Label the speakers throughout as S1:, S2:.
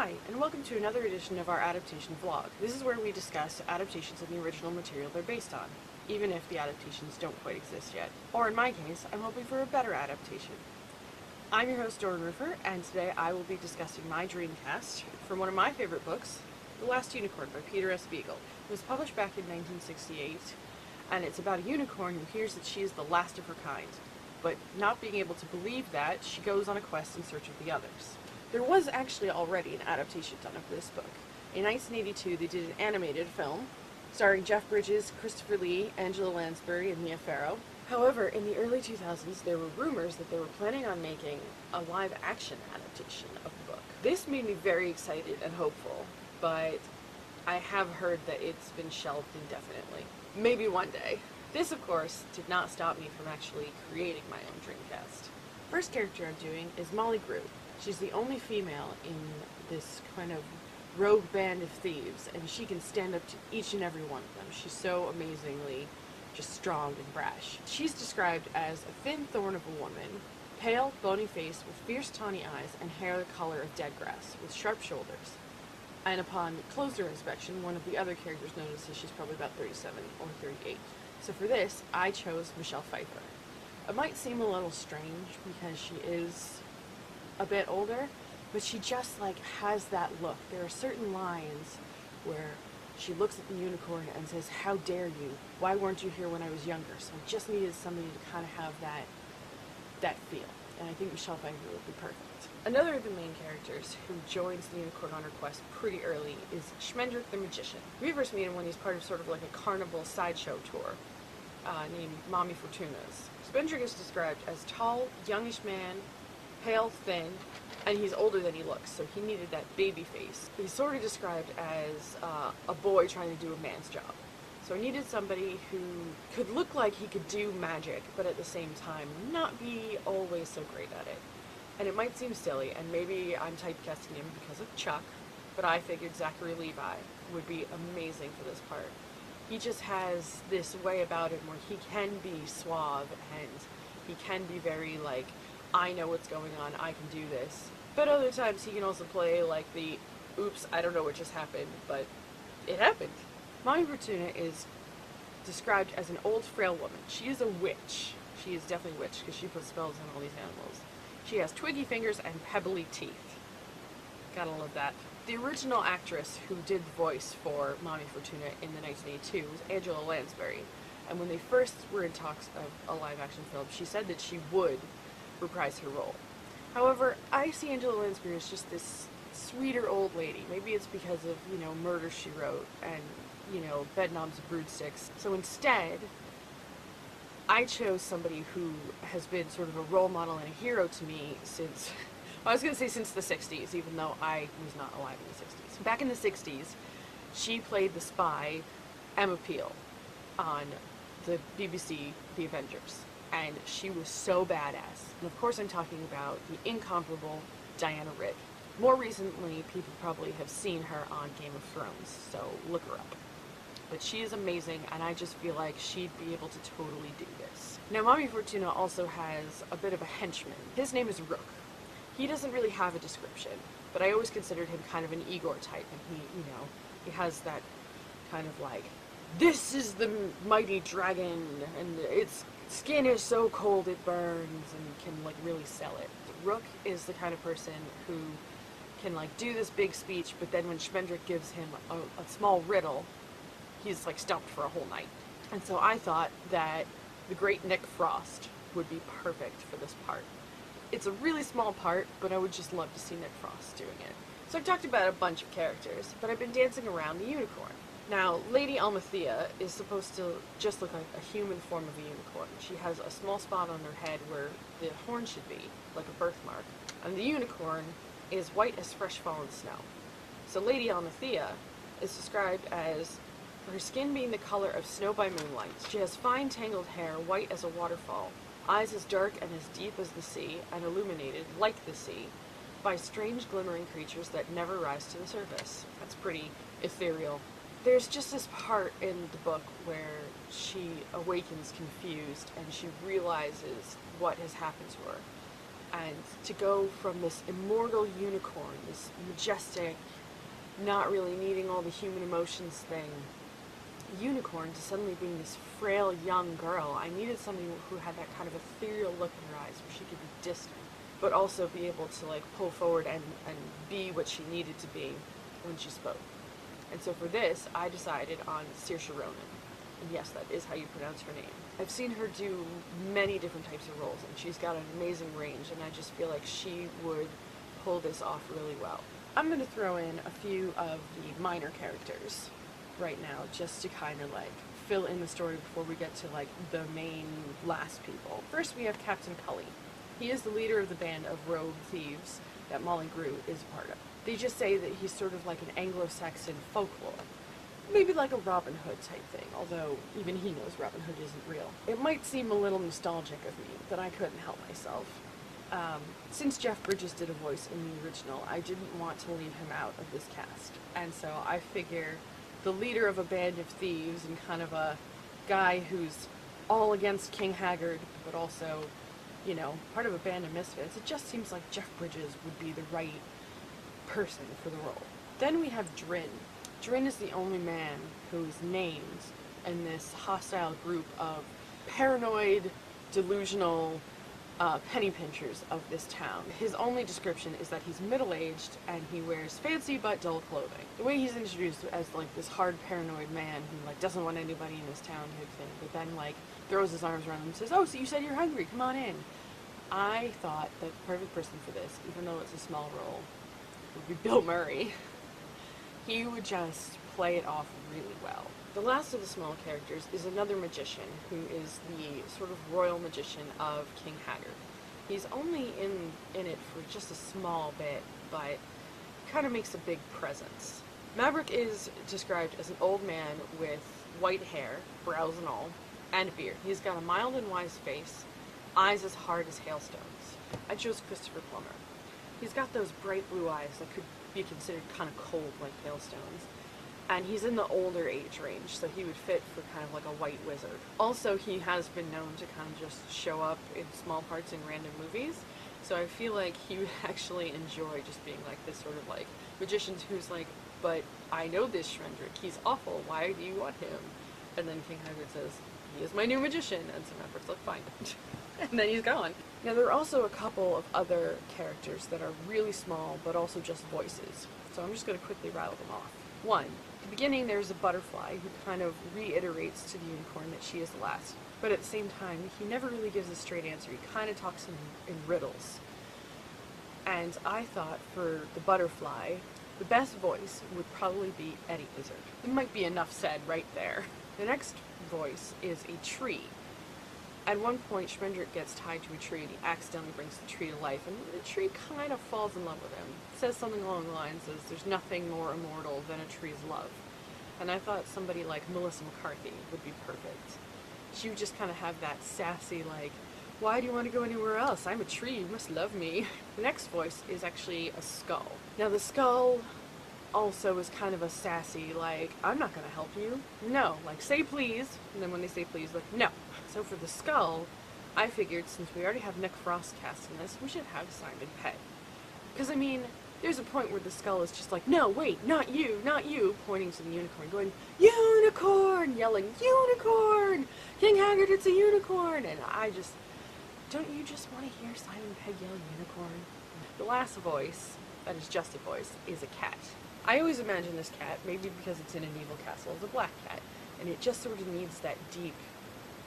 S1: Hi, and welcome to another edition of our adaptation vlog. This is where we discuss adaptations of the original material they're based on, even if the adaptations don't quite exist yet. Or in my case, I'm hoping for a better adaptation. I'm your host, Dorin, and today I will be discussing my dreamcast from one of my favorite books, The Last Unicorn by Peter S Beagle. It was published back in 1968, and it's about a unicorn who hears that she is the last of her kind. But not being able to believe that, she goes on a quest in search of the others. There was actually already an adaptation done of this book. In 1982, they did an animated film starring Jeff Bridges, Christopher Lee, Angela Lansbury, and Mia Farrow. However, in the early 2000s, there were rumors that they were planning on making a live-action adaptation of the book. This made me very excited and hopeful, but I have heard that it's been shelved indefinitely. Maybe one day. This, of course, did not stop me from actually creating my own Dreamcast. First character I'm doing is Molly Greu. She's the only female in this kind of rogue band of thieves, and she can stand up to each and every one of them. She's so amazingly just strong and brash. She's described as a thin thorn of a woman, pale, bony face with fierce tawny eyes and hair the color of dead grass, with sharp shoulders. And upon closer inspection, one of the other characters notices she's probably about 37 or 38. So for this, I chose Michelle Pfeiffer. It might seem a little strange because she is a bit older, but she just has that look. There are certain lines where she looks at the unicorn and says, "How dare you? Why weren't you here when I was younger?" So I just needed somebody to kind of have that feel, and I think Michelle Pfeiffer would be perfect. Another of the main characters who joins the unicorn on her quest pretty early is Schmendrick the magician. We first meet him when he's part of sort of like a carnival sideshow tour named Mommy Fortuna's. Schmendrick is described as tall, youngish man, pale, thin, and he's older than he looks, so he needed that baby face. He's sort of described as a boy trying to do a man's job. So I needed somebody who could look like he could do magic, but at the same time not be always so great at it. And it might seem silly, and maybe I'm typecasting him because of Chuck, but I figured Zachary Levi would be amazing for this part. He just has this way about him where he can be suave, and he can be very I know what's going on, I can do this. But other times he can also play the, oops, I don't know what just happened, but it happened. Mommy Fortuna is described as an old, frail woman. She is a witch. She is definitely a witch because she puts spells on all these animals. She has twiggy fingers and pebbly teeth. Gotta love that. The original actress who did the voice for Mommy Fortuna in the 1982 was Angela Lansbury. And when they first were in talks of a live-action film, she said that she would reprise her role. However, I see Angela Lansbury as just this sweeter old lady. Maybe it's because of, Murder, She Wrote and, Bedknobs and Broomsticks. So instead, I chose somebody who has been sort of a role model and a hero to me since, I was going to say since the 60s, even though I was not alive in the 60s. Back in the 60s, she played the spy Emma Peel on the BBC The Avengers. And she was so badass. And of course I'm talking about the incomparable Diana Rigg. More recently, people probably have seen her on Game of Thrones, so look her up. But she is amazing, and I just feel like she'd be able to totally do this. Now, Mommy Fortuna also has a bit of a henchman. His name is Rook. He doesn't really have a description, but I always considered him kind of an Igor type, and he has that kind of this is the mighty dragon, and its skin is so cold it burns, and can really sell it. Rook is the kind of person who can do this big speech, but then when Schmendrick gives him a small riddle, he's stumped for a whole night. And so I thought that the great Nick Frost would be perfect for this part. It's a really small part, but I would just love to see Nick Frost doing it. So I've talked about a bunch of characters, but I've been dancing around the unicorn. Now, Lady Thea is supposed to just look like a human form of a unicorn. She has a small spot on her head where the horn should be, like a birthmark. And the unicorn is white as fresh fallen snow. So Lady Thea is described as her skin being the color of snow by moonlight. She has fine tangled hair, white as a waterfall, eyes as dark and as deep as the sea, and illuminated, like the sea, by strange glimmering creatures that never rise to the surface. That's pretty ethereal. There's just this part in the book where she awakens confused and she realizes what has happened to her. And to go from this immortal unicorn, this majestic, not really needing all the human emotions thing, unicorn, to suddenly being this frail young girl, I needed somebody who had that kind of ethereal look in her eyes, where she could be distant, but also be able to like pull forward and be what she needed to be when she spoke. And so for this, I decided on Saoirse Ronan. And yes, that is how you pronounce her name. I've seen her do many different types of roles, and she's got an amazing range, and I just feel like she would pull this off really well. I'm going to throw in a few of the minor characters right now, just to kind of like fill in the story before we get to like the main last people. First, we have Captain Cully. He is the leader of the band of rogue thieves that Molly Greu is a part of. They just say that he's sort of like an Anglo-Saxon folklore. Maybe like a Robin Hood type thing, although even he knows Robin Hood isn't real. It might seem a little nostalgic of me, but I couldn't help myself. Since Jeff Bridges did a voice in the original, I didn't want to leave him out of this cast. And so I figure the leader of a band of thieves and kind of a guy who's all against King Haggard, but also, you know, part of a band of misfits, it just seems like Jeff Bridges would be the right person for the role. Then we have Dorin. Dorin is the only man who is named in this hostile group of paranoid, delusional penny pinchers of this town. His only description is that he's middle-aged and he wears fancy but dull clothing. The way he's introduced as like this hard paranoid man who like doesn't want anybody in his town type thing, but then like throws his arms around him and says, "Oh, so you said you're hungry, come on in." I thought that the perfect person for this, even though it's a small role, would be Bill Murray. He would just play it off really well. The last of the small characters is another magician who is the sort of royal magician of King Haggard. He's only in it for just a small bit, but kind of makes a big presence. Maverick is described as an old man with white hair, brows and all, and a beard. He's got a mild and wise face, eyes as hard as hailstones. I chose Christopher Plummer. He's got those bright blue eyes that could be considered kind of cold like hailstones. And he's in the older age range, so he would fit for kind of like a white wizard. Also, he has been known to kind of just show up in small parts in random movies, so I feel like he would actually enjoy just being like this sort of like magician who's like, "But I know this Schmendrick, he's awful, why do you want him?" And then King Haggard says, "He is my new magician," and so Maverick's like, "Fine." And then he's gone. Now, there are also a couple of other characters that are really small, but also just voices, so I'm just going to quickly rattle them off. One, at the beginning there's a butterfly who kind of reiterates to the unicorn that she is the last, but at the same time he never really gives a straight answer. He kind of talks in riddles. And I thought for the butterfly, the best voice would probably be Eddie Izzard. It might be enough said right there. The next voice is a tree. At one point, Schmendrick gets tied to a tree and he accidentally brings the tree to life, and the tree kind of falls in love with him. It says something along the lines of, "There's nothing more immortal than a tree's love." And I thought somebody like Melissa McCarthy would be perfect. She would just kind of have that sassy, like, "Why do you want to go anywhere else? I'm a tree, you must love me." The next voice is actually a skull. Now the skull also is kind of a sassy, like, "I'm not going to help you." No, like, "Say please," and then when they say please, like, "No." So for the skull, I figured since we already have Nick Frost cast in this, we should have Simon Pegg. Because, I mean, there's a point where the skull is just like, "No, wait, not you, not you," pointing to the unicorn, going, "Unicorn!" yelling, "Unicorn! King Haggard, it's a unicorn!" And I just, don't you just want to hear Simon Pegg yell unicorn? The last voice, that is just a voice, is a cat. I always imagine this cat, maybe because it's in an evil castle, as a black cat, and it just sort of needs that deep,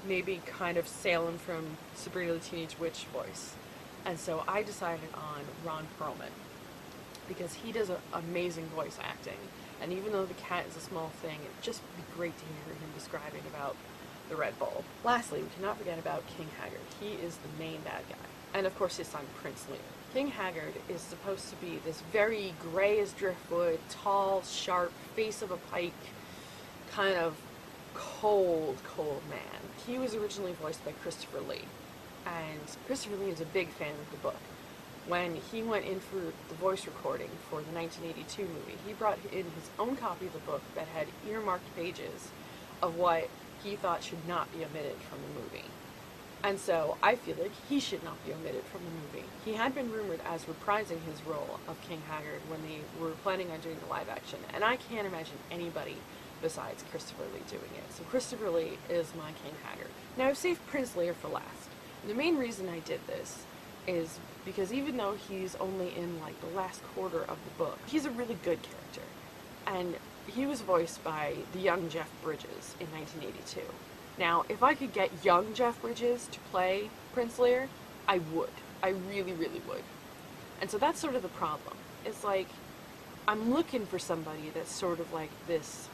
S1: maybe kind of Salem from Sabrina the Teenage Witch voice. And so I decided on Ron Perlman, because he does amazing voice acting, and even though the cat is a small thing, it'd just be great to hear him describing about the Red Bull. Lastly, we cannot forget about King Haggard. He is the main bad guy. And of course his son, Prince Lear. King Haggard is supposed to be this very gray as driftwood, tall, sharp, face of a pike, kind of cold, cold man. He was originally voiced by Christopher Lee, and Christopher Lee is a big fan of the book. When he went in for the voice recording for the 1982 movie, he brought in his own copy of the book that had earmarked pages of what he thought should not be omitted from the movie. And so I feel like he should not be omitted from the movie. He had been rumored as reprising his role of King Haggard when they were planning on doing the live action, and I can't imagine anybody besides Christopher Lee doing it. So Christopher Lee is my King Haggard. Now I've saved Prince Lear for last. And the main reason I did this is because even though he's only in like the last quarter of the book, he's a really good character. And he was voiced by the young Jeff Bridges in 1982. Now, if I could get young Jeff Bridges to play Prince Lear, I would. I really, really would. And so that's sort of the problem. It's like, I'm looking for somebody that's sort of like this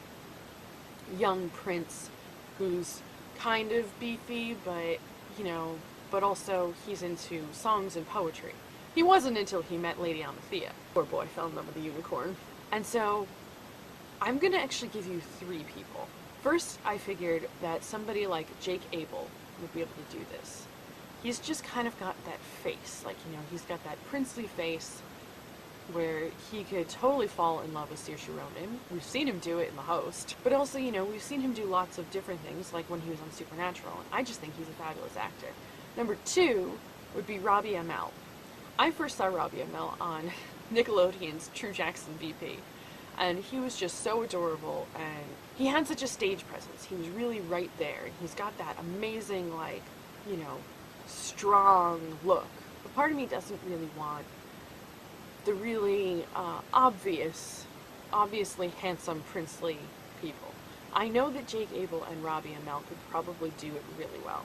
S1: young prince who's kind of beefy, but, you know, but also he's into songs and poetry. He wasn't until he met Lady Thea. Poor boy fell in love with a unicorn. And so, I'm gonna actually give you 3 people. First, I figured that somebody like Jake Abel would be able to do this. He's just kind of got that face, like, you know, he's got that princely face where he could totally fall in love with Saoirse Ronan. We've seen him do it in The Host, but also, you know, we've seen him do lots of different things, like when he was on Supernatural, and I just think he's a fabulous actor. Number 2 would be Robbie Amell. I first saw Robbie Amell on Nickelodeon's True Jackson VP. And he was just so adorable, and he had such a stage presence. He was really right there. He's got that amazing, like, you know, strong look. But part of me doesn't really want the really obviously handsome, princely people. I know that Jake Abel and Robbie Amell could probably do it really well.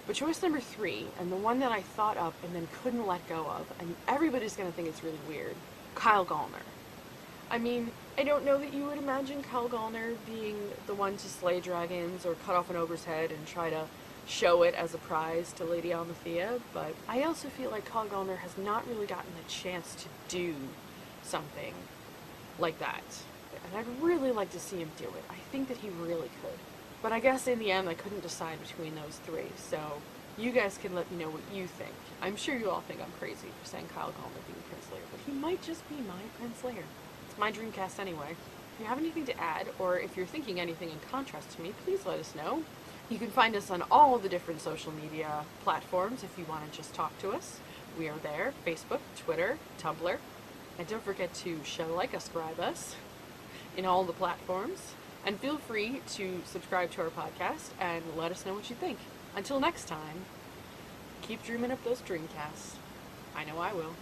S1: But choice number 3, and the one that I thought of and then couldn't let go of, and everybody's going to think it's really weird, Kyle Gallner. I mean, I don't know that you would imagine Kyle Gallner being the one to slay dragons or cut off an ogre's head and try to show it as a prize to Lady Thea, but I also feel like Kyle Gallner has not really gotten a chance to do something like that. And I'd really like to see him do it. I think that he really could. But I guess in the end I couldn't decide between those 3, so you guys can let me know what you think. I'm sure you all think I'm crazy for saying Kyle Gallner being Prince Lear, but he might just be my Prince Lear. My Dreamcast anyway. If you have anything to add, or if you're thinking anything in contrast to me, please let us know. You can find us on all the different social media platforms if you want to just talk to us. We are there, Facebook, Twitter, Tumblr, and don't forget to subscribe us in all the platforms. And feel free to subscribe to our podcast and let us know what you think. Until next time, keep dreaming up those Dreamcasts. I know I will.